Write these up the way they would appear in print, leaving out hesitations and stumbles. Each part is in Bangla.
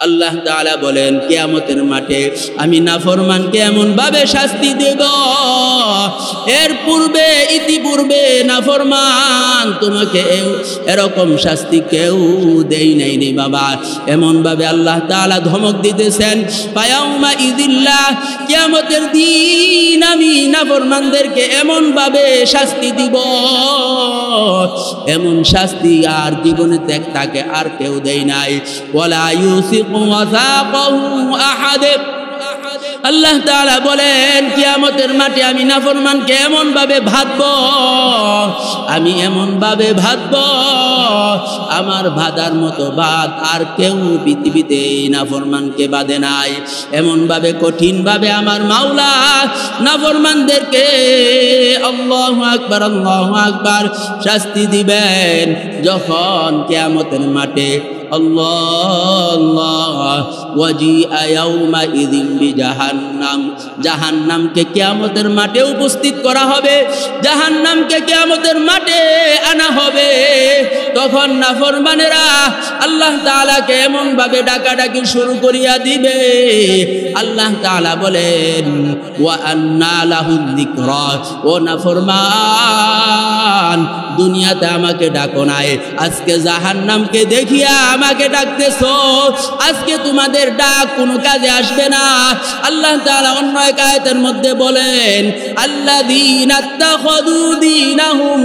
আল্লাহ তাআলা বলেন কিয়ামতের মাঠে আমি নাফরমানকে এমন ভাবে শাস্তি দেব, এর পূর্বে ইতিপূর্বে নাফরমান তোমাকে এরকম শাস্তি কেউ দেই নাই রে বাবা। এমন ভাবে আল্লাহ তাআলা ধমক দিতেছেন, ফায়াউমা ইযিল্লাহ, কিয়ামতের দিন আমি নাফরমানদেরকে এমন ভাবে শাস্তি দিব, এমন শাস্তি আর জীবনে তাকে আর কেউ দেয় নাই। ওয়ালা ইউসিকু ওয়াসাকাহু আহাদ। আল্লাহ তাআলা বলেন কিয়ামতের মাঠে আমি নাফরমানকে এমন ভাবে ভাতবো, আমি এমন ভাবে ভাতবো, আমার ভাদার মতো ভাত আর কেউ পৃথিবীতে নাফরমানকে বাঁধে নাই। এমন ভাবে কঠিন ভাবে আমার মাওলা নাফরমানদেরকে আল্লাহু আকবার আল্লাহু আকবার শাস্তি দিবেন যখন কিয়ামতের মাঠে আল্লাহ ওয়াজিআ ইয়াউমা ইযিন বিজাহান্নাম, জাহান্নামকে কিয়ামতের মাঠে উপস্থিত করা হবে, জাহান্নামকে কিয়ামতের মাঠে আনা হবে। তখন নাফরমানেরা আল্লাহ তাআলাকে এমন ভাবে ডাকাডাকি শুরু করিয়া দিবে, আল্লাহ তাআলা বলেন ওয়া আন্না লাহু যিকরা, ও নাফরমান দুনিয়াতে আমাকে ডাকো নাই, আজকে জাহান্নামকে দেখিয়া আমাকে ডাকতেছো, আজকে তোমাদের ডাক কোনো কাজে আসবে না। আল্লাহ তাআলা অন্য এক আয়াতের মধ্যে বলেন আল্লাযীনা ইত্তাখাযু দীনাহুম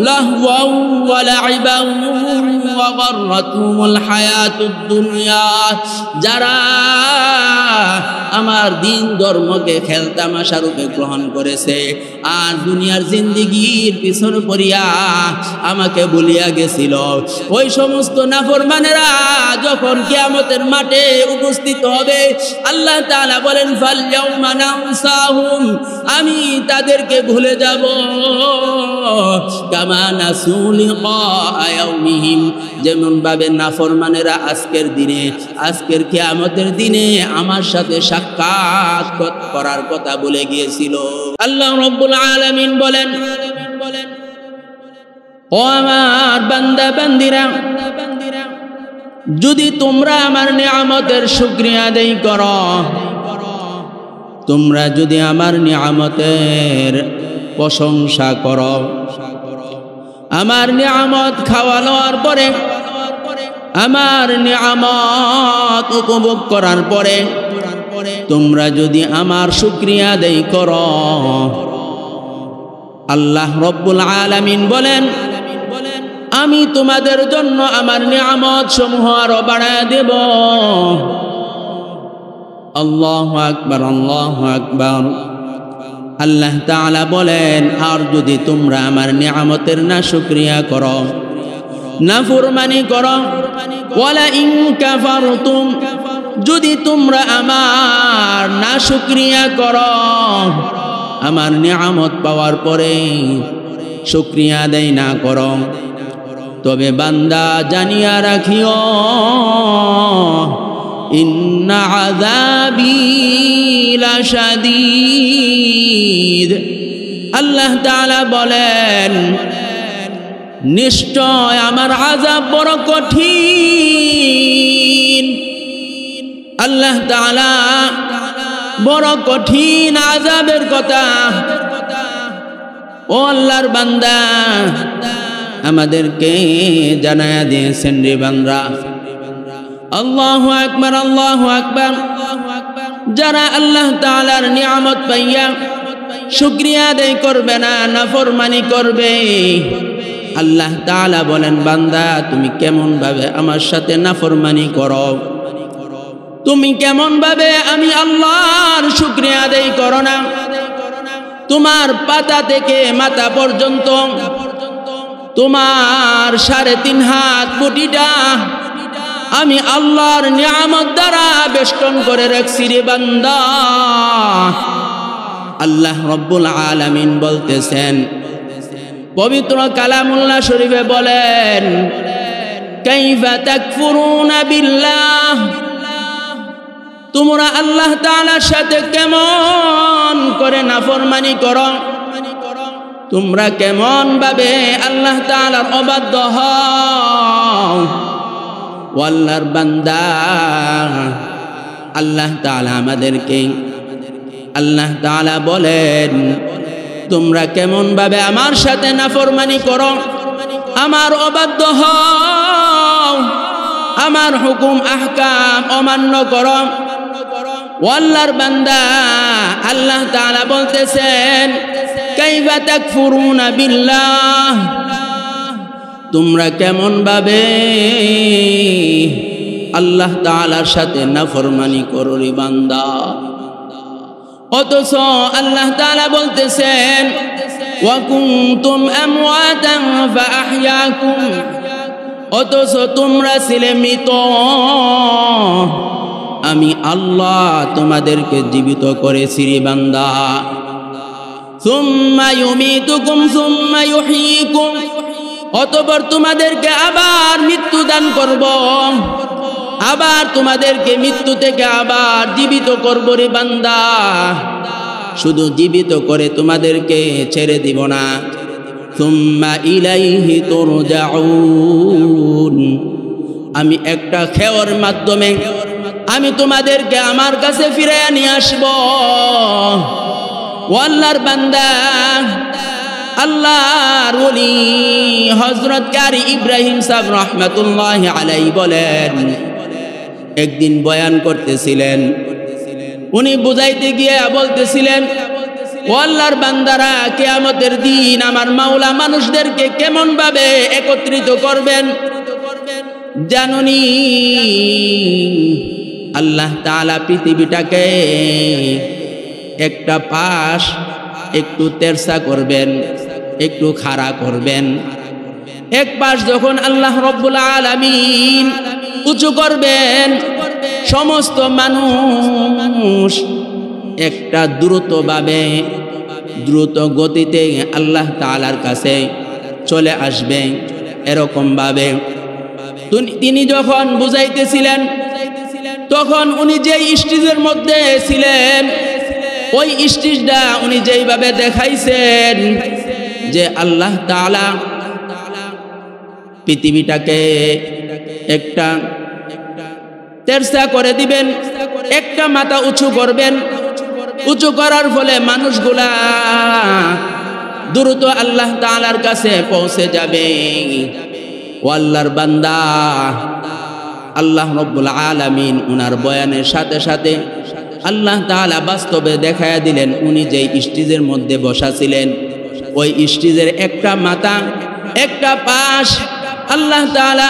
লাহওয়ান ওয়া লাইবান ওয়া গাররাতুহুমুল হায়াতুদ দুনিয়া, যারা আমার দিন ধর্মকে খেলতামাশা রূপে গ্রহণ করেছে আর দুনিয়ার জিন্দেগির পিছনে পড়িয়া আমাকে ভুলিয়া গেছিল, ওই সমস্ত নাফরমানেরা যখন কিয়ামতের মাঠে উপস্থিত হবে আল্লাহ তাআলা বলেন ফালইয়াউমা নানসাহুম, আমি তাদেরকে ভুলে যাব, কামা নাসু লিকা ইয়াউমিহিম, যেমন ভাবে নাফরমানেরা আজকের দিনে আজকের কিয়ামতের দিনে আমার সাথে সাক্ষাৎ করার কথা বলে গিয়েছিল। আল্লাহ রাব্বুল আলামিন বলেন ও আমার বান্দা বান্দিরা, যদি তোমরা আমার নিয়ামতের শুকরিয়া আদায় করো, তোমরা যদি আমার নিয়ামতের প্রশংসা করো, আমার নিয়ামত খাওয়া লওয়ার পরে, আমার নিয়ামত উপভোগ করার পরে তোমরা যদি আমার শুকরিয়া আদায় করো, আল্লাহ রব্বুল আলামিন বলেন আমি তোমাদের জন্য আমার নিয়ামত সমূহ আরো বাড়ায় দেব। আল্লাহু আকবার আল্লাহু আকবার। আল্লাহ তাআলা বলেন আর যদি তোমরা আমার নিয়ামতের না শুকরিয়া করো, নাফরমানি করো, ওয়ালা ইন কাফারতুম, যদি তোমরা আমার না শুকরিয়া করো, আমার নিয়ামত পাওয়ার পরে শুকরিয়া আদায় না করো, তবে বান্দা জানিয়া রাখিও ইন্না আযাবি লাশাদীদ। আল্লাহ তাআলা বলেন নিশ্চয় আমার আযাব বড় কঠিন। আল্লাহ তাআলা বড় কঠিন আযাবের কথা ও আল্লাহর বান্দা আমাদেরকে জানায়া দিয়েছেন রে বান্দা। আল্লাহু আকবার আল্লাহু আকবার। যারা আল্লাহ তাআলার নিয়ামত পাইয়া শুকরিয়া আদায় করবে না, নাফরমানি করবে, আল্লাহ তাআলা বলেন বান্দা তুমি কেমন ভাবে আমার সাথে নাফরমানি করো, তুমি কেমন ভাবে আমি আল্লাহর শুকরিয়া আদায় করো না। তোমার পাতা থেকে মাথা পর্যন্ত তোমার 3.5 হাত বডিটা আমি আল্লাহর নিয়ামত দ্বারা বেষ্টন করে রাখছি রে বান্দা। আল্লাহ রব্বুল আলামিন বলতেছেন পবিত্র কালামুল্লাহ শরীফে বলেন কাইফা তাকফুরুনা বিল্লাহ, তোমরা আল্লাহ তাআলার সাথে কেমন করে নাফরমানি করো, তোমরা কেমন ভাবে আল্লাহ তাআলার অবাধ্য হও। ও আল্লাহর বান্দা আল্লাহ তাআলা আমাদেরকে আল্লাহ তাআলা বলেন তোমরা কেমন ভাবে আমার সাথে নাফরমানি করো, আমার অবাধ্য হও, আমার হুকুম আহকাম অমান্য করো। আল্লাহর বান্দা আল্লাহ তাআলা বলতেছেন কাইফা তাকফুরুনা বিল্লাহ, তোমরা কেমন ভাবে আল্লাহ তাআলার সাথে নাফরমানি করো রে বান্দা। অথচ আল্লাহ তাআলা বলতেছেন ওয়া কুনতুম আমওয়াতান ফাআহইয়াকুম, অথচ তোমরা ছিলে মৃত, আমি আল্লাহ তোমাদেরকে জীবিত করেছি রে বান্দা। সুম্মা ইউমীতুকুম সুম্মা ইউহয়ীকুম, অতঃপর তোমাদেরকে আবার মৃত্যু দান করব, আবার তোমাদেরকে মৃত্যু থেকে আবার জীবিত করব রে বান্দা। শুধু জীবিত করে তোমাদেরকে ছেড়ে দিব না, সুম্মা ইলাইহি তুরজাউন, আমি একটা খেওয়ার মাধ্যমে আমি তোমাদেরকে আমার কাছে ফিরিয়ে নিয়ে আসব। আল্লাহর বান্দা আল্লাহর ওলি হযরত কারি ইব্রাহিম সাহেব রাহমাতুল্লাহি আলাইহি বলেন একদিন বয়ান করতেছিলেন, উনি বুঝাইতে গিয়ে বলতেছিলেন ও আল্লাহর বান্দারা, কিয়ামতের দিন আমার মাওলা মানুষদেরকে কেমন ভাবে একত্রিত করবেন জানুনি। আল্লাহ তাআলা পৃথিবীটাকে একটা পাশ একটু তেরসা করবেন, একটু খাড়া করবেন। এক পাশ যখন আল্লাহ রব্বুল আলামিন উঁচু করবেন, সমস্ত মানুষ একটা দ্রুত গতিতে আল্লাহ তাআলার কাছে চলে আসবে। এরকম ভাবে তিনি যখন বুঝাইতেছিলেন, তখন উনি যে স্টেজের মধ্যে ছিলেন, ওই স্টেজটা উনি যেইভাবে দেখাইছেন যে আল্লাহ তাআলা পৃথিবীটাকে একটা তেরসা করে দিবেন, একটা মাথা উঁচু করবেন, উঁচু করার ফলে মানুষগুলা দ্রুত আল্লাহ তাআলার কাছে পৌঁছে যাবে। ও আল্লাহর বান্দা, আল্লাহ রব্বুল আলামিন উনার বয়ানের সাথে সাথে আল্লাহ তাআলা বাস্তবে দেখায়া দিলেন। উনি যেই স্টেজের মধ্যে বসা ছিলেন, ওই স্টেজের একটা মাথা একটা পাশ আল্লাহ তাআলা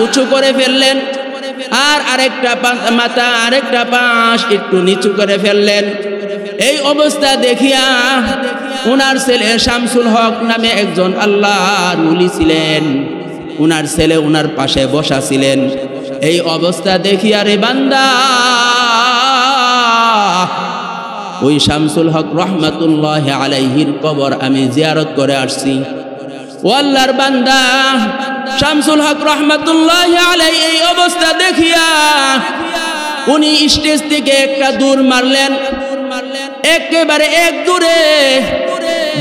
উঁচু করে ফেললেন, আর আরেকটা মাথা আরেকটা পাশ একটু নিচু করে ফেললেন। এই অবস্থা দেখিয়া উনার ছেলে শামসুল হক নামে একজন আল্লাহর ওলি ছিলেন, উনার ছেলে উনার পাশে বসা ছিলেন। এই অবস্থা দেখিয়া রে বান্দা, ওই শামসুল হক রহমাতুল্লাহি আলাইহির কবর আমি জিয়ারত করে আসছি। ও আল্লাহর বান্দা, শামসুল হক রহমাতুল্লাহি আলাইহি এই অবস্থা দেখিয়া উনি স্টেজ থেকে একটা দূর মারলেন, একেবারে এক দূরে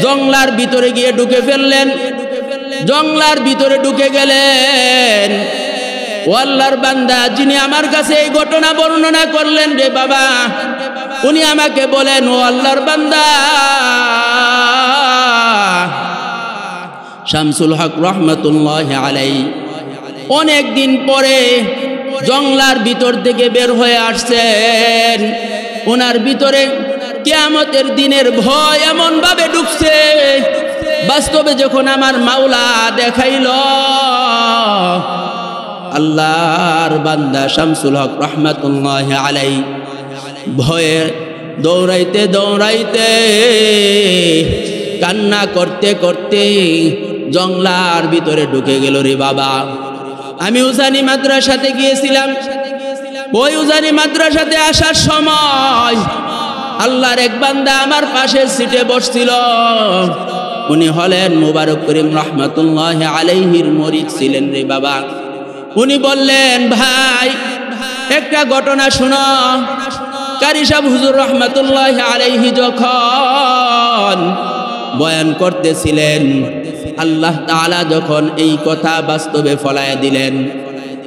জংলার ভিতরে গিয়ে ঢুকে ফেললেন। জংলার ভিতরে ঢুকে গেলেন। ও আল্লাহর বান্দা, যিনি আমার কাছে এই ঘটনা বর্ণনা করলেন রে বাবা, উনি আমাকে বলেন ও আল্লাহর বান্দা, শামসুল হক রহমাতুল্লাহি আলাইহি অনেক দিন পরে জংলার ভিতর থেকে বের হয়ে আসছেন। ওনার ভিতরে কিয়ামতের দিনের ভয় এমন ভাবে ঢুকছে, বাস্তবে যখন আমার মাওলা দেখাইল, আল্লাহর বান্দা শামসুল হক রহমাতুল্লাহি আলাইহি ভয়ে দৌড়াইতে দৌড়াইতে কান্না করতে করতে জংলার ভিতরে ঢুকে গেল রে বাবা। আমি উজানি মাদ্রাসাতে গিয়েছিলাম। ওই উজানি মাদ্রাসাতে আসার সময় আল্লাহর এক বান্দা আমার পাশের সিটে বসছিল। উনি হলেন মুবারক করিম রহমাতুল্লাহি আলাইহির মুরিদ ছিলেন রে বাবা। উনি বললেন, ভাই একটা ঘটনা শুনো। কারি সাহেব হুজুর রহমাতুল্লাহি আলাইহি যখন বয়ান করতেছিলেন, আল্লাহ তাআলা যখন এই কথা বাস্তবে ফলায়া দিলেন,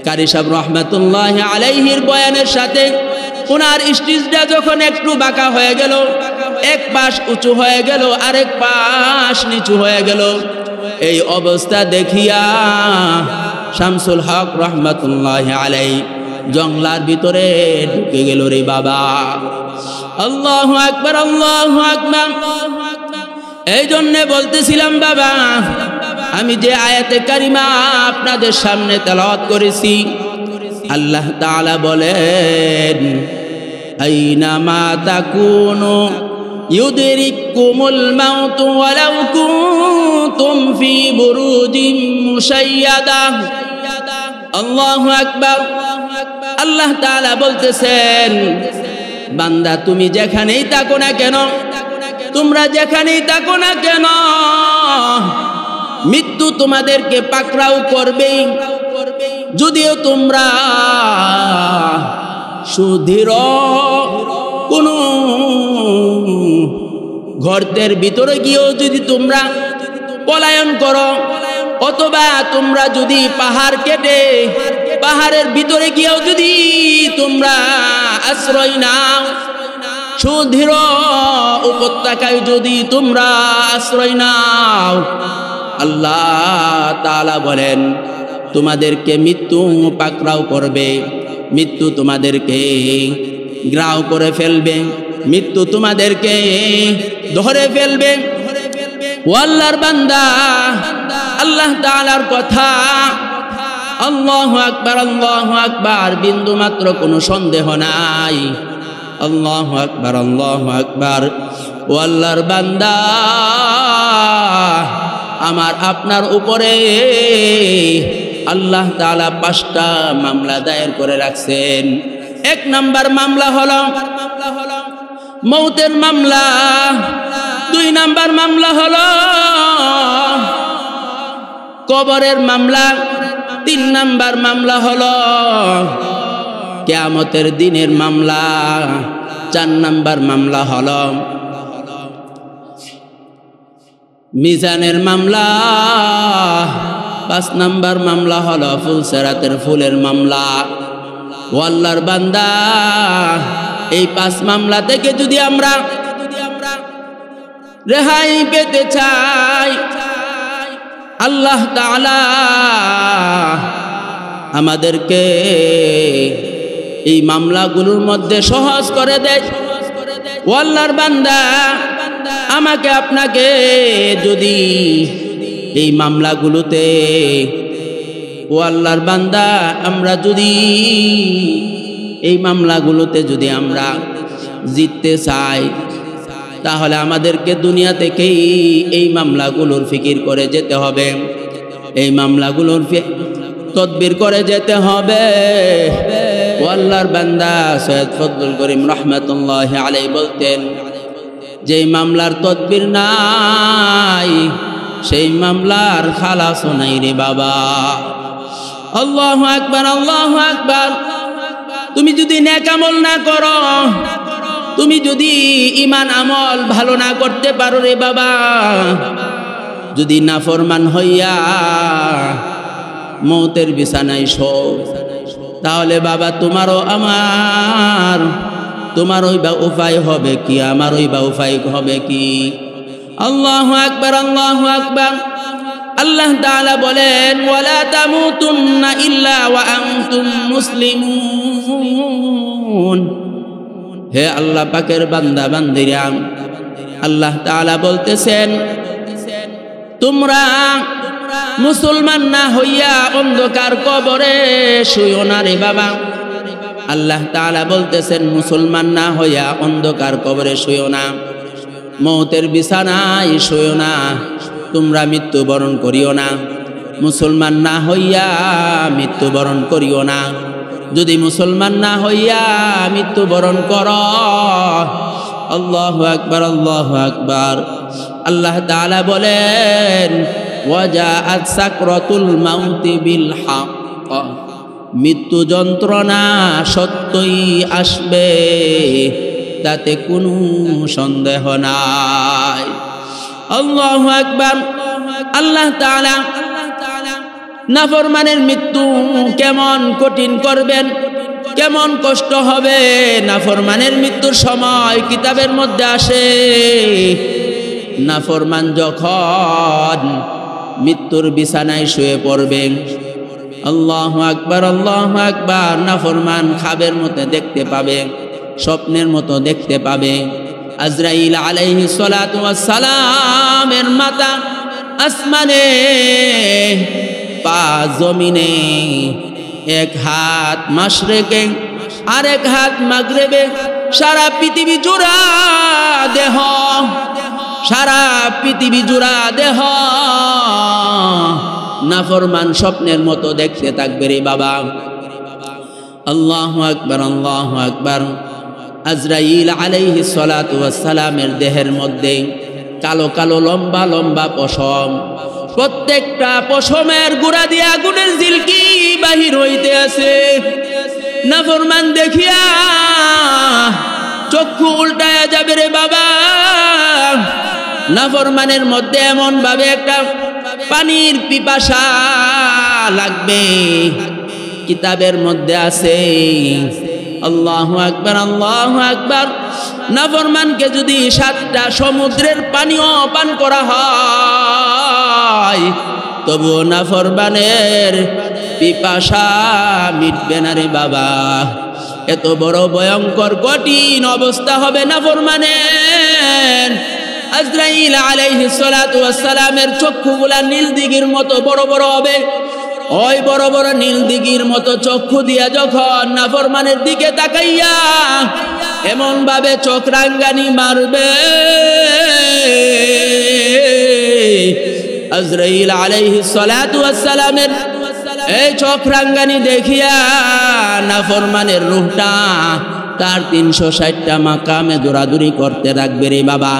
কারি সাহেব রহমাতুল্লাহি আলাইহির বয়ানের সাথে ওনার স্টেজটা যখন একটু বাঁকা হয়ে গেল, এক পাশ উঁচু হয়ে গেল, আরেক পাশ নিচু হয়ে গেল, এই অবস্থা দেখিয়া শামসুল হক রহমতুল্লাহ আলাইহি জংলার ভিতরে ঢুকে গেল রে বাবা। আল্লাহু আকবার, আল্লাহু আকবার। এই জন্যে বলতেছিলাম বাবা, আমি যে আয়াতে কারিমা আপনাদের সামনে তেলাওয়াত করেছি, আল্লাহ তাআলা বলেন আইনামা তাকুনু ইউদরিকুমুল মাউত ওয়ালাউ কুনতুম ফি বুরুজিন মুশাইয়াদা। আল্লাহু আকবার। আল্লাহ তাআলা বলতেছেন, বান্দা তুমি যেখানেই থাকো না কেন, তোমরা যেখানেই থাকো না কেন, মৃত্যু তোমাদেরকে পাকড়াও করবেই। যদিও তোমরা সুদৃঢ় কোন গর্তের ভিতরে গিয়েও যদি তোমরা পলায়ন করো, অথবা তোমরা যদি পাহাড় কেটে পাহাড়ের ভিতরে গিয়েও যদি তোমরা আশ্রয় নাও, সুদৃঢ় উপত্যকায় যদি তোমরা আশ্রয় নাও, আল্লাহ তাআলা বলেন তোমাদেরকে মৃত্যু পাকড়াও করবে, মৃত্যু তোমাদেরকে গ্রাও করে ফেলবে, মৃত্যু তোমাদেরকে ধরে ফেলবে। ও আল্লাহর বান্দা, আল্লাহ তাআলার কথা, আল্লাহু আকবার, আল্লাহু আকবার, বিন্দু মাত্র কোনো সন্দেহ নাই। আল্লাহু আকবার, আল্লাহু আকবার। ও আল্লাহর বান্দা, আমার আপনার উপরে আল্লাহ তাআলা 5টা মামলা দায়ের করে রাখছেন। 1 নাম্বার মামলা হলো মৌতের মামলা, 2 নাম্বার মামলা হলো কবরের মামলা, 3 নাম্বার মামলা হলো কিয়ামতের দিনের মামলা, 4 নাম্বার মামলা হলো মিজানের মামলা, 5 নাম্বার মামলা হলো ফুলসেরাতের ফুলের মামলা। ও আল্লাহর বান্দা, এই 5 মামলা থেকে যদি আমরা রেহাই পেতে চাই, আল্লাহ তাআলা আমাদেরকে এই মামলাগুলোর মধ্যে সহজ করে দেয়। ও আল্লাহর বান্দা, আমাকে আপনাকে যদি এই মামলাগুলোতে, ও আল্লাহর বান্দা, আমরা যদি এই মামলাগুলোতে যদি আমরা জিততে চাই, তাহলে আমাদেরকে দুনিয়া থেকেই এই মামলাগুলোর ফিকির করে যেতে হবে, এই মামলাগুলোর তদবির করে যেতে হবে। ও আল্লাহর বান্দা সৈয়দ ফজলুল করিম রহমতুল্লাহ আলাইহি বলতেন, যেই মামলার তদবির নাই সেই মামলার খালাসও নাই রে বাবা। আল্লাহু আকবার, আল্লাহু আকবার। তুমি যদি নেক আমল না করো, তুমি যদি ঈমান আমল ভালো না করতে পারো রে বাবা, যদি নাফরমান হইয়া মৌতের বিছানায় শো, তাহলে বাবা তোমারও আমার, তোমারই বা উপায় হবে কি, আমারই বা উপায় হবে কি। আল্লাহু আকবার, আল্লাহু আকবার। আল্লাহ তাআলা বলেন, ওয়ালা তামুতুন্না ইল্লা ওয়া আনতুম মুসলিমুন। হে আল্লাহ পাকের বান্দা বান্দিরা, আল্লাহ তাআলা বলতেছেন, তোমরা মুসলমান না হইয়া অন্ধকার কবরে শুইও না রে বাবা। আল্লাহ তাআলা বলতেছেন, মুসলমান না হইয়া অন্ধকার কবরে শুইও না, মৌতের বিছানায় শুইও না, তোমরা মৃত্যুবরণ করিও না, মুসলমান না হইয়া মৃত্যুবরণ করিও না। যদি মুসলমান না হইয়া মৃত্যুবরণ করো, আল্লাহু আকবার, আল্লাহু আকবার। আল্লাহ তাআলা বলেন, ওয়াজাআত সাকরাতুল মাউতি বিল হক। মৃত্যু যন্ত্রণা সত্যই আসবে, তাতে কোনো সন্দেহ নাই। আল্লাহু আকবার। আল্লাহ তাআলা নাফরমানের মৃত্যু কেমন কঠিন করবেন, কেমন কষ্ট হবে। নাফরমানের মৃত্যুর সময় কিতাবের মধ্যে আসে, নাফরমান যখন মৃত্যুর বিছানায় শুয়ে পড়বে, আল্লাহু আকবার আল্লাহু আকবার, নাফরমান খাবের মতো দেখতে পাবে, স্বপ্নের মতো দেখতে পাবে। আজরাইল আলাইহিস সালাতু ওয়াস সালামের মাথা আসমানে, পা জমিনে, এক হাত মাশরিকে আর এক হাত মাগরিবে, সারা পৃথিবী জুড়া দেহ, সারা পৃথিবী জুড়া দেহ নাফরমান স্বপ্নের মতো দেখতে থাকবে রে বাবা। আল্লাহু আকবার আল্লাহু আকবার। আজরাইল আলাইহিস সালাতু ওয়াস সালামের দেহের মধ্যে কালো কালো লম্বা লম্বা পশম, প্রত্যেকটা পশমের গুড়া দিয়ে আগুনের ঝিলকি বাহির হইতে আছে। নাফরমান দেখিয়া চক্ষু উল্টায়া যাবে রে বাবা। নাফরমানের মধ্যে এমন ভাবে একটা পানির পিপাসা লাগবে, কিতাবের মধ্যে আছে আল্লাহু আকবার আল্লাহু আকবার। নাফরমানকে যদি 7টা সমুদ্রের পানিও পান করা হয় তবুও নাফরমানের পিপাসা মিটবে না রে বাবা। এত বড় ভয়ঙ্কর কঠিন অবস্থা হবে নাফরমানের। আজরাইল আলাইহিস সালাতু ওয়াস সালামের চক্ষুগুলা নীল দিঘির মতো বড় বড় হবে। ওই বড় বড় নীল দিঘির মতো চক্ষু দিয়া যখন নাফরমানের দিকে তাকাইয়া এমন ভাবে চোখ রাঙ্গানি মারবে, আজরাইল আলাইহিস সালাতু ওয়াস সালামের এই চোখ রাঙ্গানি দেখিয়া নাফরমানের রূহটা তার 360টা মাকামে দৌড়াদৌড়ি করতে রাখবে রে বাবা।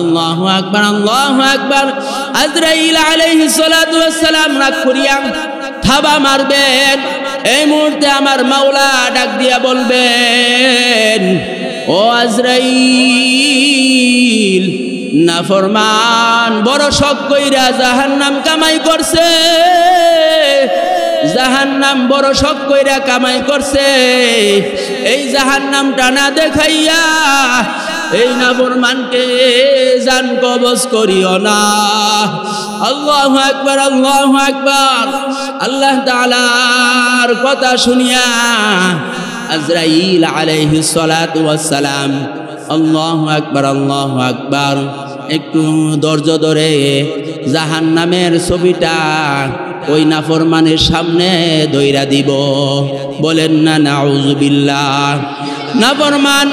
আল্লাহু আকবার আল্লাহু আকবার। আজরাইল আলাইহিস সালাতু ওয়াস সালাম রাগ করিয়া থাবা মারবেন। এই মুহূর্তে আমার মাওলা ডাক দিয়া বলবেন, ও আজরাইল, নাফরমান বড় শখ কইরা জাহান্নাম কামাই করছে, জাহান্নাম বড় শখ কইরা কামাই করছে। এই জাহান্নামটা না দেখাইয়া এই নাফরমানকে জান কবজ করিও না। আল্লাহু আকবার আল্লাহু আকবার। আল্লাহ তাআলার কথা শুনিয়া আজরাইল আলাইহিস সালাতু ওয়াস সালাম আল্লাহু আকবার আল্লাহু আকবার একটু ধৈর্য ধরে জাহান্নামের ছবিটা ওই নাফরমানের সামনে দইরা দিব। বলেন না নাউযুবিল্লাহ। নাফরমান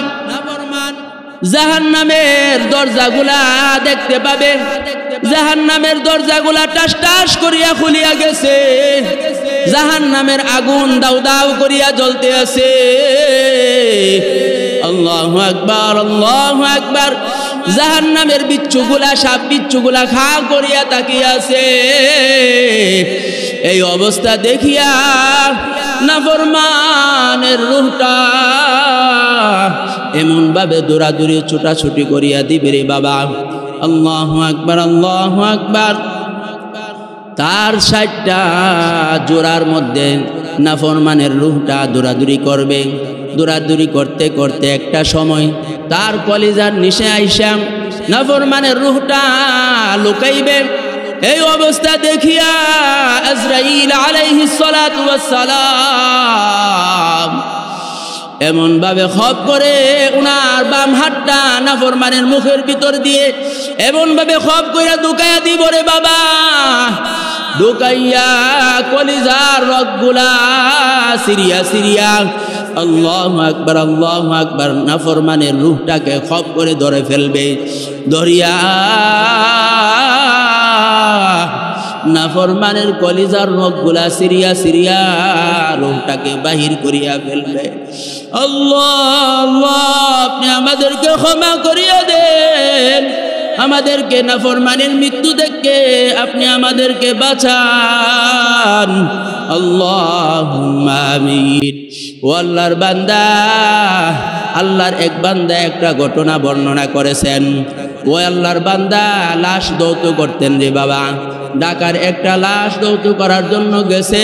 জাহান্নামের দরজাগুলা দেখতে পাবে, জাহান্নামের দরজাগুলা টাস টাস করিয়া খুলিয়া গেছে, জাহান্নামের আগুন দাউ দাউ করিয়া জ্বলতে আছে। আল্লাহু আকবার আল্লাহু আকবার। জাহান্নামের বিচ্ছুগুলা সাপ বিচ্ছুগুলা খা করিয়া তাকিয়ে আছে। এই অবস্থা দেখিয়া নাফরমানের রূহটা এমন ভাবে দৌড়াদৌড়ি ছুটাছুটি করিয়া দিবে রে বাবা। আল্লাহু আকবার আল্লাহু আকবার। তার 60টা জোড়ার মধ্যে নাফরমানের রূহটা দৌড়াদৌড়ি করবে। দৌড়াদৌড়ি করতে করতে একটা সময় তার কলিজার নিচে আইসা নাফরমানের রূহটা লুকাইবে। এই অবস্থা দেখিয়া আজরাইল আলাইহিস সালাতু ওয়াস সালাম এমন ভাবে খপ করে উনার বাম হাতটা নাফরমানের মুখের ভিতর দিয়ে এমন ভাবে খপ কইরা ঢুকাইয়া দিব রে বাবা। ঢুকাইয়া কলিজার রগগুলা সিরিয়া সিরিয়া আল্লাহু আকবার আল্লাহু আকবার নাফরমানের রূহটাকে খপ করে ধরে ফেলবে। ধরিয়া নাফরমানের কলিজার রগগুলা সিরিয়া সিরিয়া রূহটাকে বাহির করিয়া ফেলবে। আল্লাহ আল্লাহ, আপনি আমাদেরকে ক্ষমা করিয়া দেন, আমাদেরকে নাফরমানের মৃত্যু থেকে আপনি আমাদেরকে বাঁচান। আল্লাহুম্মা আমিন। ও আল্লাহর বান্দা, আল্লাহর এক বান্দা একটা ঘটনা বর্ণনা করেছেন। ও আল্লাহর বান্দা লাশ দৌত করতেন রে বাবা। ঢাকার একটা লাশ দৌত করার জন্য গেছে,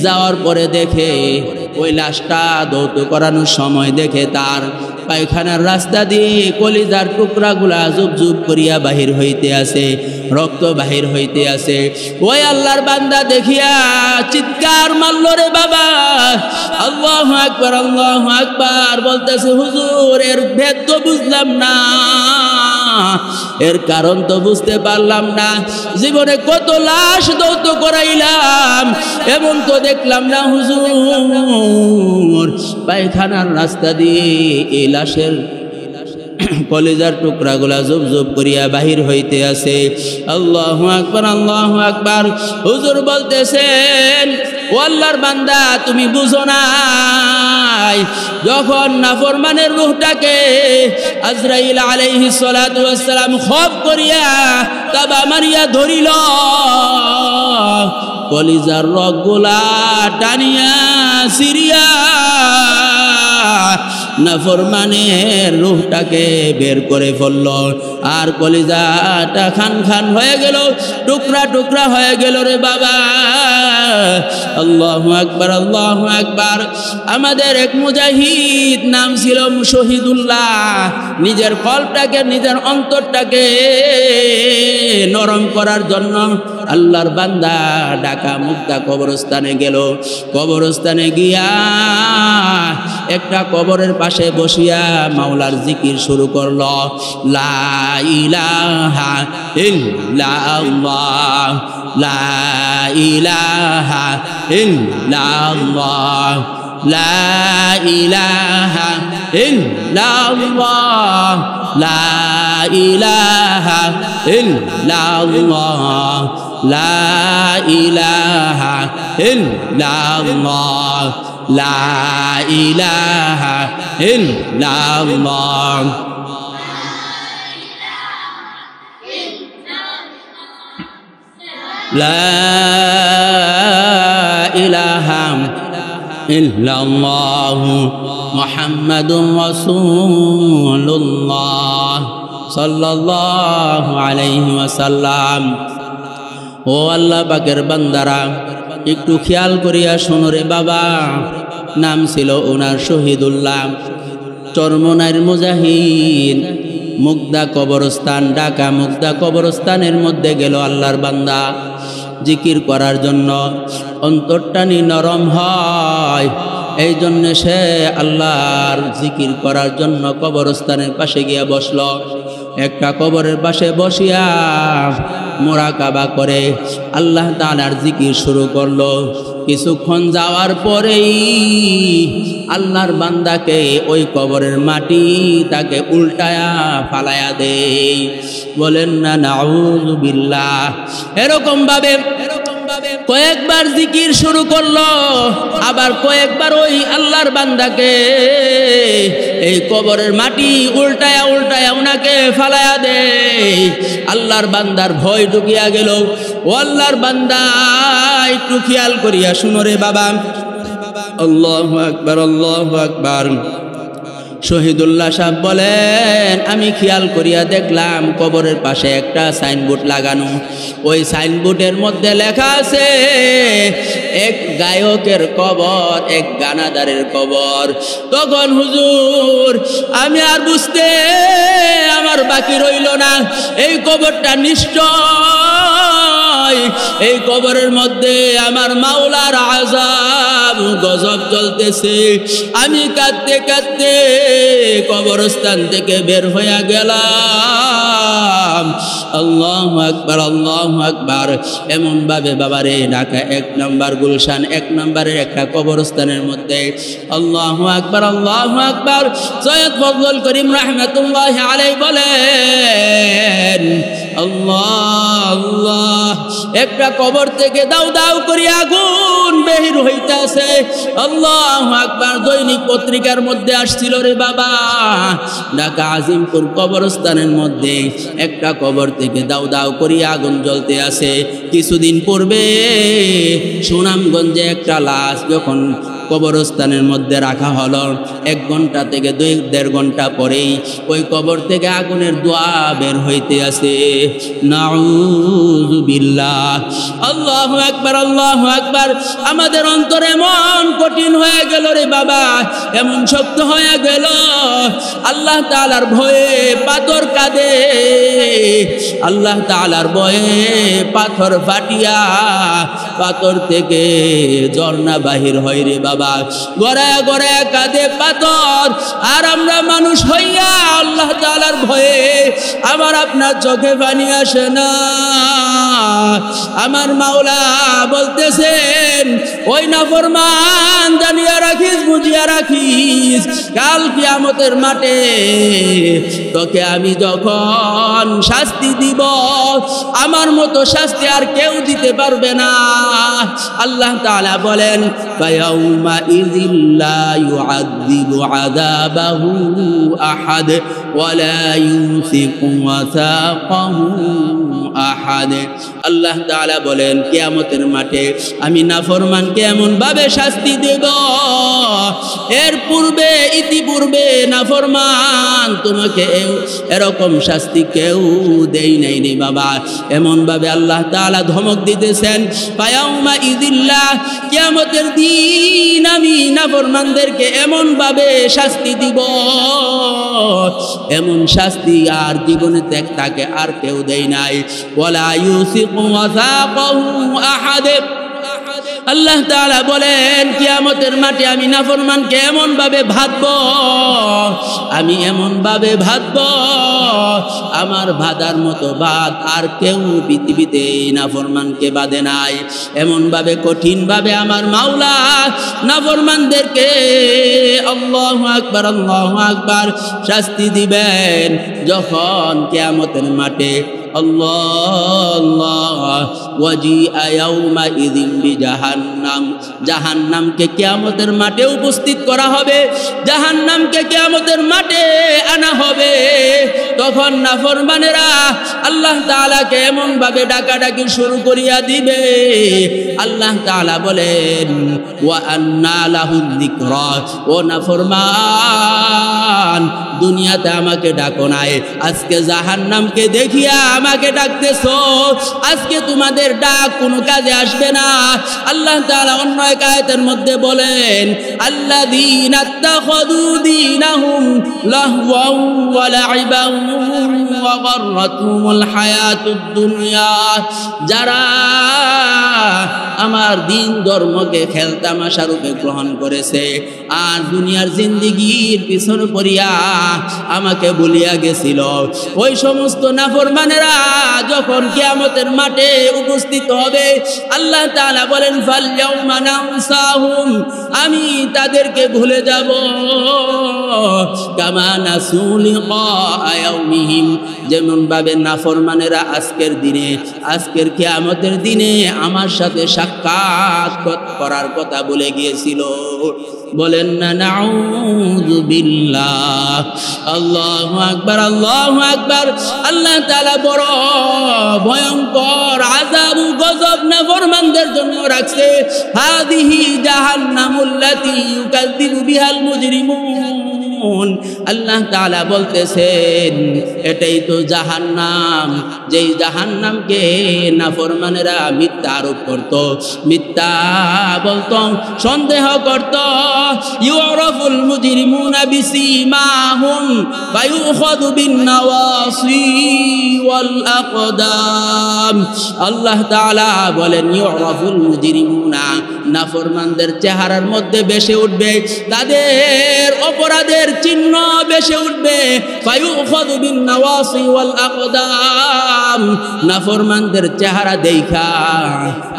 যাওয়ার পরে দেখে ওই লাশটা দৌত করানোর সময় দেখে তার পায়খানার রাস্তা দিয়ে কলিজার টুকরাগুলা জুব জুব করিয়া বাহির হইতে আছে, রক্ত বাহির হইতে আছে। ওই আল্লাহর বান্দা দেখিয়া চিৎকার মারল রে বাবা, আল্লাহু আকবার, আল্লাহু আকবার বলতেছে, হুজুর এর ভেদ তো বুঝলাম না, এর কারণ তো বুঝতে পারলাম না। জীবনে কত লাশ দৌত করাইলাম, এমন তো দেখলাম না হুজুর। পায়খানার রাস্তা দিয়ে এই লাশের কলিজার টুকরাগুলা জুব জুব করিয়া বাহির হইতে আছে। আল্লাহু আকবার, আল্লাহু আকবার। হুজুর বলতেছেন, ও আল্লাহর বান্দা তুমি বুঝো নাই, যখন নাফরমানের রূহটাকে আজরাইল আলাইহিস সালাতু ওয়াস সালাম খপ করিয়া তাবা মারিয়া ধরিল, কলিজার রগগুলা টানিয়া সিরিয়া নাফরমানের রূহটাকে বের করে ফেলল, আর কলিজাটা খান খান হয়ে গেল, টুকরা টুকরা হয়ে গেল রে বাবা। আল্লাহু আকবার, আল্লাহু আকবার। আমাদের এক মুজাহিদ নাম ছিল শহীদুল্লাহ, নিজের কলটাকে, নিজের অন্তরটাকে নরম করার জন্য আল্লাহর বান্দা ঢাকা মুক্তা কবরস্থানে গেল। কবরস্থানে গিয়া একটা কবরের পাশে বসিয়া মাওলার জিকির শুরু করল, লা ইলাহা ইল্লাল্লাহ, লা ইলাহা ইল্লাল্লাহ, লা ইলাহা ইল্লাল্লাহ, লা ইলাহা ইল্লাল্লাহ, লা ইলাহা ইল্লাল্লাহ, লা ইলাহা ইল্লাল্লাহ। লা ইলাহা ইল্লাল্লাহু মুহাম্মাদুর রাসূলুল্লাহ সাল্লাল্লাহু আলাইহি ওয়াসাল্লাম। ও আল্লাহ পাকের বান্দারা, একটু খেয়াল করিয়া শোনো রে বাবা। নাম ছিল ওনার শহীদুল্লাহ, চরমনাইর মুজাহিদ। মুগদা কবরস্থান, ঢাকা মুগদা কবরস্থানের মধ্যে গেল আল্লাহর বান্দা জিকির করার জন্য। অন্তরটানি নরম হয়, এই জন্য সে আল্লাহর জিকির করার জন্য কবরস্থানের পাশে গিয়া বসল। একটা কবরের পাশে বসিয়া মুরাকাবা করে আল্লাহ তাআলার জিকির শুরু করলো। কিছুক্ষণ যাওয়ার পরেই আল্লাহর বান্দাকে ওই কবরের মাটি তাকে উল্টায়া ফালায়া দেয়। বলেন না নাউযু বিল্লাহ। এরকম ভাবে কয়েকবার জিকির শুরু করলো, আবার কয়েকবার ওই আল্লাহর বান্দাকে এই কবরের মাটি উল্টায়া উল্টায়া উনাকে ফালায়া দেয়। আল্লাহর বান্দার ভয় ঢুকিয়া গেল। ও আল্লাহর বান্দা, একটু খেয়াল করিয়া শুনো রে বাবা। আল্লাহু আকবার, আল্লাহু আকবার। শহীদুল্লাহ সাহেব বলেন, আমি খেয়াল করিয়া দেখলাম কবরের পাশে একটা সাইনবোর্ড লাগানো। ওই সাইনবোর্ডের মধ্যে লেখা আছে, এক গায়কের কবর, এক গানাদারের কবর। তখন হুজুর আমি আর বুঝতে আমার বাকি রইল না, এই কবরটা নিশ্চয়, এই কবরের মধ্যে আমার মাওলার আযাব গজব চলতেছে। আমি কাঁদতে কাঁদতে কবরস্থান থেকে বের হইয়া গেলাম। আল্লাহু আকবার, আল্লাহু আকবার। এমন ভাবে বাবারে ঢাকা 1 নম্বর গুলশান 1 নম্বরের একটা কবরস্থানের মধ্যে আল্লাহু আকবার, আল্লাহু আকবার। সৈয়দ ফজলুল করিম রাহমাতুল্লাহি আলাইহি বলেন, আল্লাহ আল্লাহ, একটা কবর থেকে দাউ দাউ করে আগুন বের হইতাছে। আল্লাহু আকবার। দৈনিক পত্রিকার মধ্যে আসছিল রে বাবা, ঢাকা আজিমপুর কবরস্থানের মধ্যে একটা কবর থেকে দাউ দাউ করে আগুন জ্বলতে আছে। কিছুদিন পূর্বে সুনামগঞ্জে একটা লাশ যখন কবরস্থানের মধ্যে রাখা হলো। 1 ঘন্টা থেকে 2-1.5 ঘন্টা পরেই ওই কবর থেকে আগুনের ধোঁয়া বের হইতে আছে। নাউযু বিল্লাহ। আল্লাহু আকবার, আল্লাহু আকবার। আমাদের অন্তর এমন কঠিন হয়ে গেল রে বাবা, এমন শক্ত হয়ে গেল, আল্লাহ তাআলার ভয়ে পাথর কাঁদে, আল্লাহ তাআলার ভয়ে পাথর ফাটিয়া পাথর থেকে ঝর্ণা বাহির হয় রে বাবা। গড়ায় গড়ায় কাঁদে পাথর, আর আমরা মানুষ হইয়া আল্লাহ তাআলার ভয়ে আমার আপনার চোখে পানি আসে না। আমার মাওলা বলতেছেন, ওই নাফরমান জানিয়া রাখিস, বুঝিয়া রাখিস, কাল কিয়ামতের মাঠে তোকে আমি যখন শাস্তি দিব, আমার মতো শাস্তি আর কেউ দিতে পারবে না। আল্লাহ তাআলা বলেন, ফায়াউমা ইযিল লা ইউআযযিবু আযাবাহু আহাদ ওয়ালা ইউসিকু ওয়াসাকাহু আহাদ। আল্লাহ তাআলা বলেন, কিয়ামতের মাঠে আমি নাফরমানকে এমন ভাবে শাস্তি দেব, এর পূর্বে ইতিপূর্বে নাফরমান তোমাকে এরকম শাস্তি কেউ দেই নাই রে বাবা। এমন ভাবে আল্লাহ তাআলা ধমক দিতেছেন, ফায়াউমা ইযিল্লাহ, কিয়ামতের দিন আমি নাফরমানদেরকে এমন ভাবে শাস্তি দিব, এমন শাস্তি আর জীবনে তাকে আর কেউ দেয় নাই। ওয়ালা ইউসিকু ওয়াসাকাহু আহাদ। আল্লাহ তাআলা বলেন, কিয়ামতের মাঠে আমি নাফরমানকে এমন ভাবে ভাতবো, আমি এমন ভাবে ভাতবো, আমার ভাদার মতো ভাত আর কেউ পৃথিবীতে নাফরমানকে বাঁধে নাই। এমন ভাবে কঠিন ভাবে আমার মাওলা নাফরমানদেরকে আল্লাহু আকবার, আল্লাহু আকবার শাস্তি দিবেন যখন কিয়ামতের মাঠে। আল্লাহ ওয়াজিআ ইয়াউমা ইযিন বিজাহান্নাম, জাহান্নামকে কিয়ামতের মাঠে উপস্থিত করা হবে, জাহান্নামকে কিয়ামতের মাঠে আনা হবে। তখন নাফরমানেরা আল্লাহ তাআলাকে এমন ভাবে ডাকাডাকি শুরু করিয়া দিবে। আল্লাহ তাআলা বলেন, ওয়া আন্না লাহু যিকরা, ও নাফরমান দুনিয়াতে আমাকে ডাকো নাই, আজকে জাহান্নামকে দেখিয়া আমাকে ডাকতেছো, আজকে তোমাদের ডাক কোনো কাজে আসবে না। আল্লাহ তাআলা অন্য এক আয়াতের মধ্যে বলেন, আল্লাযীনা ইত্তাখাযু দীনাহুম লাহওয়ান ওয়া লাইবান ওয়া গাররাতুহুমুল হায়াতুদ দুনিয়া, যারা আমার দিন ধর্মকে খেলতামাশা রূপে গ্রহণ করেছে আর দুনিয়ার জিন্দেগির পিছনে পড়িয়া আমাকে ভুলিয়া গেছিল, ওই সমস্ত নাফরমানেরা যখন কিয়ামতের মাঠে উপস্থিত হবে, আল্লাহ তাআলা বলেন, ফালইয়াউমা নানসাহুম, আমি তাদেরকে ভুলে যাব, কামা নাসু লিকা ইয়াউমিহিম, যেমন ভাবে নাফরমানেরা আজকের দিনে, আজকের কিয়ামতের দিনে আমার সাথে সাক্ষাৎ করার কথা বলে গিয়েছিল। বলেন না নাউযু বিল্লাহ। আল্লাহু আকবার, আল্লাহু আকবার। আল্লাহ তাআলা বড় ভয়ঙ্কর আযাব ও গজব নাফরমানদের জন্য রাখছে। হাদিহি জাহান্নামুল্লাতী ইউকাযযিবু বিহাল মুজরিমুন। আল্লাহ তাআলা বলতেছেন, এটাই তো জাহান্নাম, যেই জাহান্নামকে নাফরমানেরা মিথ্যা আরোপ করত, মিথ্যা বলতো, সন্দেহ করত। ইউরাফুল মুজরিমুনা বিসীমাহুম ওয়া ইউখাযু বিন-নাওয়াসি ওয়াল আকদাম। আল্লাহ তাআলা বলেন, ইউরাফুল মুজরিমুনা, নাফরমানদের চেহারার মধ্যে বেশে উঠবে, তাদের অপরাধের চিহ্ন বেশে উঠবে। ওয়া ইউখাযু বিন-নাওয়াসি ওয়াল আকদাম, নাফরমানদের চেহারা দেখা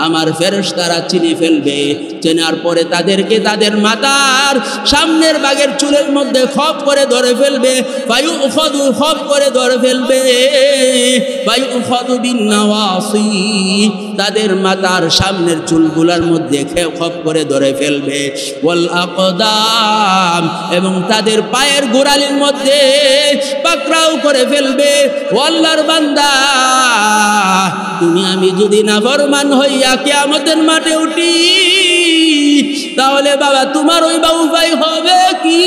আমার ফেরেশতারা চিনে ফেলবে, চেনার পরে তাদেরকে তাদের মাথার সামনের ভাগের চুলের মধ্যে খপ করে ধরে ফেলবে, ফায়ুখাযু খপ করে ধরে ফেলবে, ফায়ুখাযু বিন-নাওয়াসি, তাদের মাথার সামনের চুলগুলোর মধ্যে খপ করে ধরে ফেলবে, ওয়াল আকদাম, এবং তাদের পায়ের গোড়ালির মধ্যে পাকড়াও করে ফেলবে। ও আল্লাহর বান্দা, তুমি আমি যদি নাফরমান হইয়া কিয়ামতের মাঠে উঠি, তাহলে বাবা তোমার ওই বা উপায় হবে কি,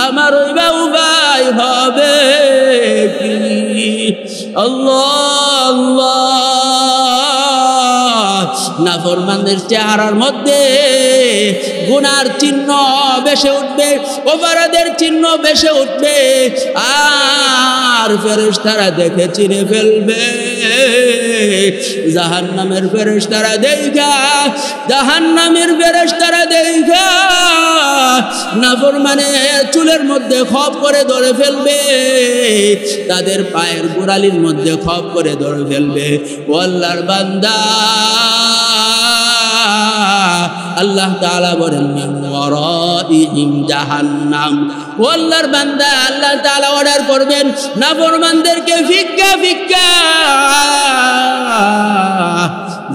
আমার ওই বা উপায় হবে কি? আল্লাহ আল্লাহ, নাফরমানদের চেহারার মধ্যে গুনার চিহ্ন বেশে উঠবে, অপরাধের চিহ্ন বেশে উঠবে, আর ফেরেশতারা দেখে চিনে ফেলবে। জাহান্নামের ফেরেশতারা দেখা, জাহান্নামের ফেরেশতারা দেখা নাফরমানের চুলের মধ্যে খপ করে ধরে ফেলবে, তাদের পায়ের গোড়ালির মধ্যে খপ করে ধরে ফেলবে। ও আল্লাহর বান্দা, আল্লাহ তাআলা বলেন মিন ওয়ারাইহিম জাহান্নাম। ও আল্লাহর বান্দা, আল্লাহ তাআলা অর্ডার করবেন নাফরমানদেরকে ফিক্কা ফিক্কা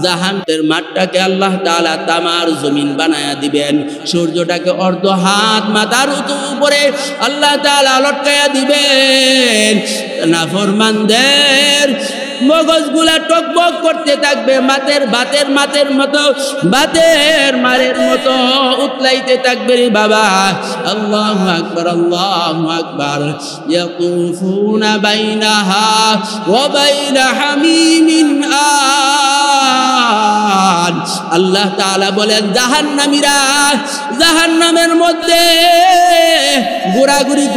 জাহান্নামের মাঠটাকে আল্লাহ তাআলা তামার জমিন বানায়া দিবেন, সূর্যটাকে অর্ধ হাত মাথার উপরে আল্লাহ তাআলা লটকায়া দিবেন। নাফরমানদের মগজগুলা টকবক করতে থাকবে, বাতের মারের মতো উতলাইতে থাকবে রে বাবা। আল্লাহু আকবার, আল্লাহু আকবার। ইয়াতুফুনা বাইনাহা ওয়া বাইনা হামিমিন আন। আল্লাহ তাআলা বলেন জাহান্নামীরা জাহান্নামের মধ্যে ঘোরাঘুরি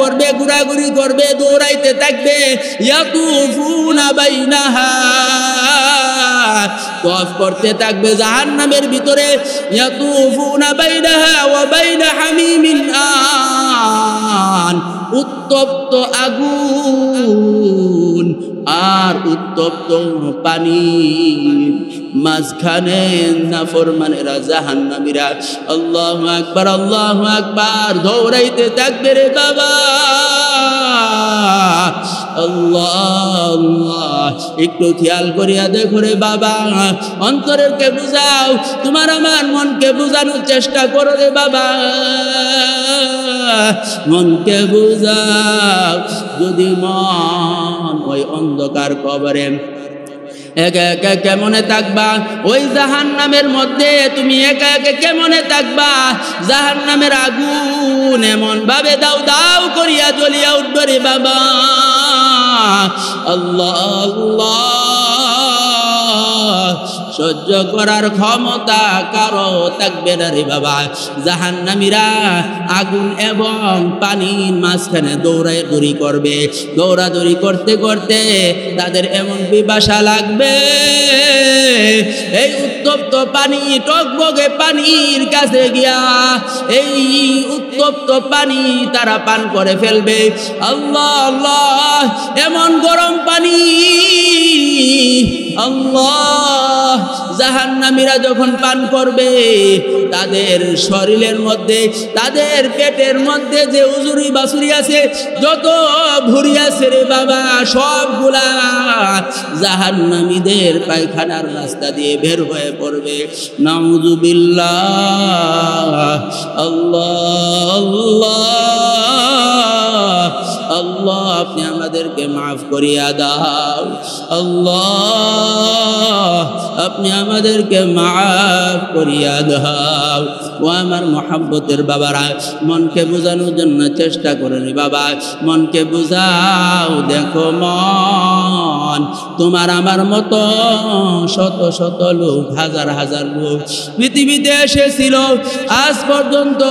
করবে, দৌড়াইতে থাকবে। ইয়াতুফুনা বাইনাহা, তওয়াফ করতে থাকবে জাহান্নামের ভিতরে। ইয়াতুফুনা বাইনাহা ওয়া বাইনা হামিমিন আন, উত্তপ্ত আগুন আর উত্তপ্ত পানি মাঝখানে নাফরমানেরা জাহান্নামীরা আল্লাহু আকবার, আল্লাহু আকবার দৌড়াইতে থাকবে রে বাবা। আল্লাহ আল্লাহ, একটু খেয়াল করিয়া দেখো রে বাবা, অন্তরেরকে বুঝাও, তোমার আমার মনকে বুঝানোর চেষ্টা করো রে বাবা, মনকে বুঝাও। যদি মন ওই অন্ধকার কবরে একা একা কেমনে থাকবা, ওই জাহান্নামের মধ্যে তুমি একা একা কেমনে থাকবা? জাহান্নামের আগুন এমন ভাবে দাও দাও করিয়া জ্বলিয়া উঠবে রে বাবা। আল্লাহ আল্লাহ, সহ্য করার ক্ষমতা কারো থাকবে না রে বাবা। জাহান্নামীরা আগুন এবং পানির মাঝখানে দৌড়াদৌড়ি করবে, দৌড়াদৌড়ি করতে করতে তাদের এমন পিপাসা লাগবে, এই উত্তপ্ত পানি টকবগে পানির কাছে গিয়া এই উত্তপ্ত পানি তারা পান করে ফেলবে। আল্লাহ আল্লাহ, এমন গরম পানি আল্লাহ জাহান্নামীরা যখন পান করবে, তাদের শরীরের মধ্যে তাদের পেটের মধ্যে যে উজুরি বাসুরি আছে, যত ভুঁড়ি আছে রে বাবা, সবগুলা জাহান্নামীদের পায়খানার রাস্তা দিয়ে বের হয়ে পড়বে। নাউযুবিল্লাহ। আল্লাহ আল্লাহ আল্লাহ, আপনি আমাদেরকে মাফ করিয়া দাও। আল্লাহ, আপনি আমাদেরকে মাফ করিয়া দাও। ও আমার মহব্বতের বাবারা, মনকে বোঝানোর জন্য চেষ্টা করেন বাবা, মনকে বুঝাও। দেখো মন, তোমার আমার মতো শত শত লোক, হাজার হাজার লোক পৃথিবীতে এসেছিল, আজ পর্যন্ত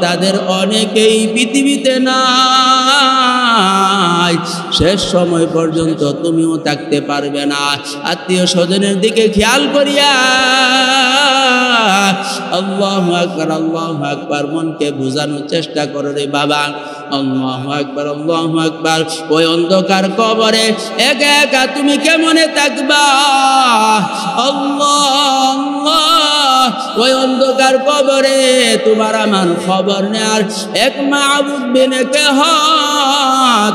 তাদের অনেকেই পৃথিবীতে নাই। শেষ সময় পর্যন্ত তুমিও থাকতে পারবে না। আত্মীয় স্বজনের দিকে খেয়াল করিয়া আল্লাহু আকবার, আল্লাহু আকবার মনকে বোঝানোর চেষ্টা করো রে বাবা। আল্লাহু আকবার, আল্লাহু আকবার। ওই অন্ধকার কবরে একা একা তুমি কেমনে থাকবা? আল্লাহ আল্লাহ, ওই অন্ধকার কবরে তোমার আমার খবর নেয়ার এক মাবুদ বিনে কেহ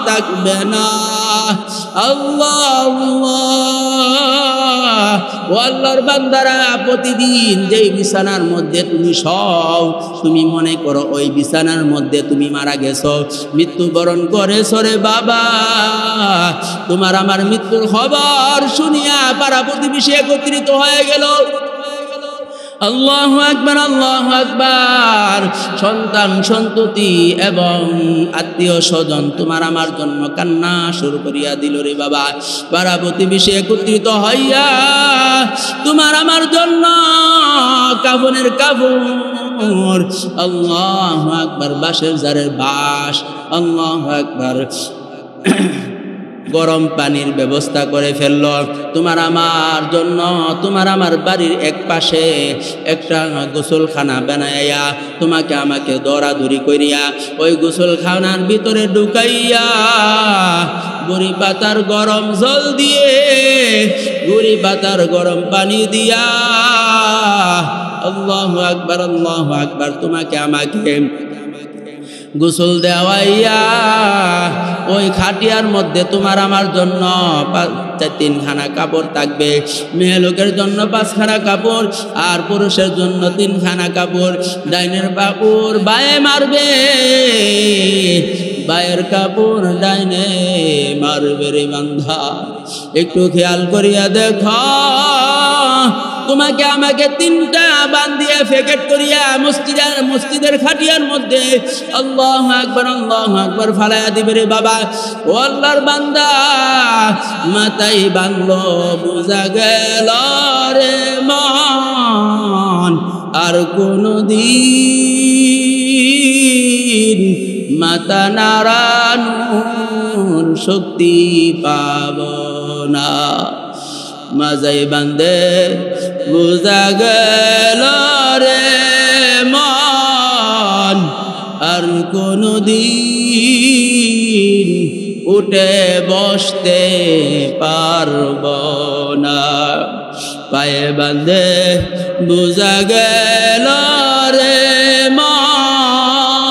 থাকবে না। আল্লাহ আল্লাহ, ও আল্লাহর বান্দারা, প্রতিদিন যেই বিছানার মধ্যে তুমি শোও, তুমি মনে করো ওই বিছানার মধ্যে তুমি মারা গেছো, মৃত্যুবরণ করেছো রে বাবা। তোমার আমার মৃত্যুর খবর শুনিয়া পাড়া প্রতিবেশী একত্রিত হয়ে গেল। আল্লাহু আকবার, আল্লাহু আকবার। সন্তান সন্ততি এবং আত্মীয় স্বজন তোমার আমার জন্য কান্না শুরু করিয়া দিল রে বাবা। পাড়া প্রতিবেশী একত্রিত হইয়া তোমার আমার জন্য কাফনের কাপড়, আল্লাহু আকবার, বাঁশের জারের বাঁশ, আল্লাহু আকবার, গরম পানির ব্যবস্থা করে ফেলল তোমার আমার জন্য। তোমার আমার বাড়ির এক পাশে একটা গোসলখানা বানাইয়া তোমাকে আমাকে দৌড়াদৌড়ি করিয়া ওই গোসলখানার ভিতরে ঢুকাইয়া বড়ি পাতার গরম জল দিয়ে, বড়ি পাতার গরম পানি দিয়া, আল্লাহু আকবার, আল্লাহু আকবার, তোমাকে আমাকে গোসল দেওয়াইয়া ওই খাটিয়ার মধ্যে তোমার আমার জন্য 3খানা কাপড় থাকবে। মেয়ে লোকের জন্য 5খানা কাপড় আর পুরুষের জন্য 3খানা কাপড়। ডাইনের কাপড় বায়ে মারবে, বায়ের কাপড় ডাইনে মারবে রে বান্ধা। একটু খেয়াল করিয়া দেখো, তোমাকে আমাকে 3টা বান্ধিয়া ফেকেট করিয়া মসজিদের খাটিয়ার মধ্যে আল্লাহু আকবার, আল্লাহু আকবার ফালাইয়া দিবে রে বাবা। ও আল্লাহর বান্দা, মাথায় বাঁধলো বোঝা গেল রে মন, আর কোনদিন মাথা নাড়ানোর শক্তি পাব না। মাজাই বান্দে বুঝা গেল রে মন, আর কোনদিন উঠে বসতে পারব না। পায়ে বান্দে বুঝা গেল রে মন,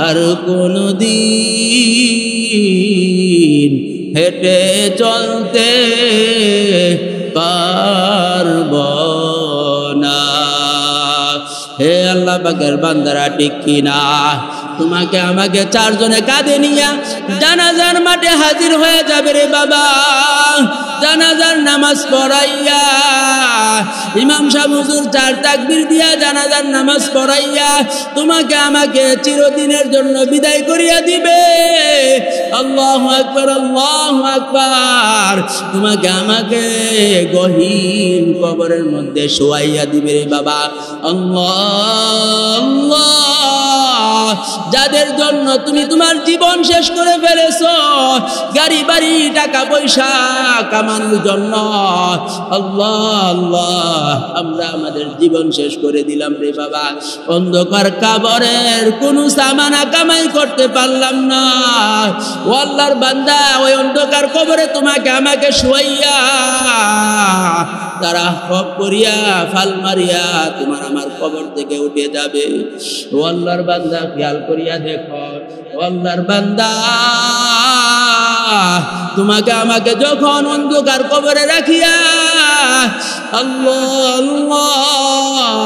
আর কোনদিন হেঁটে চলতে পারব না। হে আল্লাহ পাকের বান্দারা, ঠিক কিনা? তোমাকে আমাকে 4 জনে কাঁধে নিয়া জানাজার মাঠে হাজির হয়ে যাবে রে বাবা। জানাজার নামাজ পড়াইয়া ইমাম সাহেব হুজুর 4 তাকবীর দিয়া জানাজার নামাজ পড়াইয়া তোমাকে আমাকে চিরদিনের জন্য বিদায় করিয়া দিবে। আল্লাহু আকবার, আল্লাহু আকবার। তোমাকে আমাকে গহীন কবরের মধ্যে শোয়াইয়া দিবে রে বাবা। আল্লাহ, আল্লাহ, যাদের জন্য তুমি তোমার জীবন শেষ করে ফেলেছো, গাড়ি বাড়ি টাকা পয়সা কামানোর জন্য, আল্লাহ, আল্লাহ, আমরা আমাদের জীবন শেষ করে দিলাম রে বাবা। অন্ধকার কবরের কোনো সামানা কামাই করতে পারলাম না। ও আল্লাহর বান্দা, ওই অন্ধকার কবরে তোমাকে আমাকে শুয়াইয়া তারা হক করিয়া ফাল মারিয়া তোমার আমার কবর থেকে উঠে যাবে। ও আল্লাহর বান্দা, খেয়াল করিয়া দেখো, ও আল্লাহর বান্দা, তোমাকে আমাকে যখন অন্ধকার কবরে রাখিয়া আল্লাহ, আল্লাহ,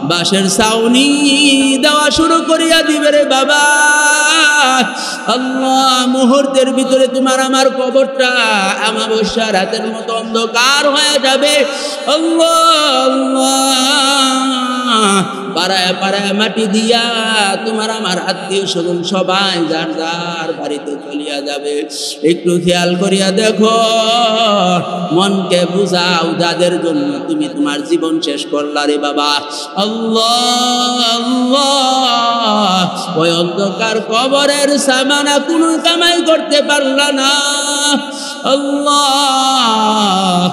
বাঁশের ছাউনি দেওয়া শুরু করিয়া দিবে রে বাবা। আল্লাহ, মুহূর্তের ভিতরে তোমার আমার কবরটা অমাবস্যা রাতের মতো অন্ধকার হয়ে যাবে। আল্লাহ, আল্লাহ, পাড়ায় পাড়ায় মাটি দিয়া তোমার আমার আত্মীয় স্বজন সবাই যার যার বাড়িতে চলিয়া যাবে। একটু খেয়াল করিয়া দেখো, মনকে বুঝাও, যাদের জন্য তুমি তোমার জীবন শেষ করলা রে বাবা। আল্লাহ, আল্লাহ, ওই অন্ধকার কবরের সামানা কোনো কামাই করতে পারলা না। আল্লাহ,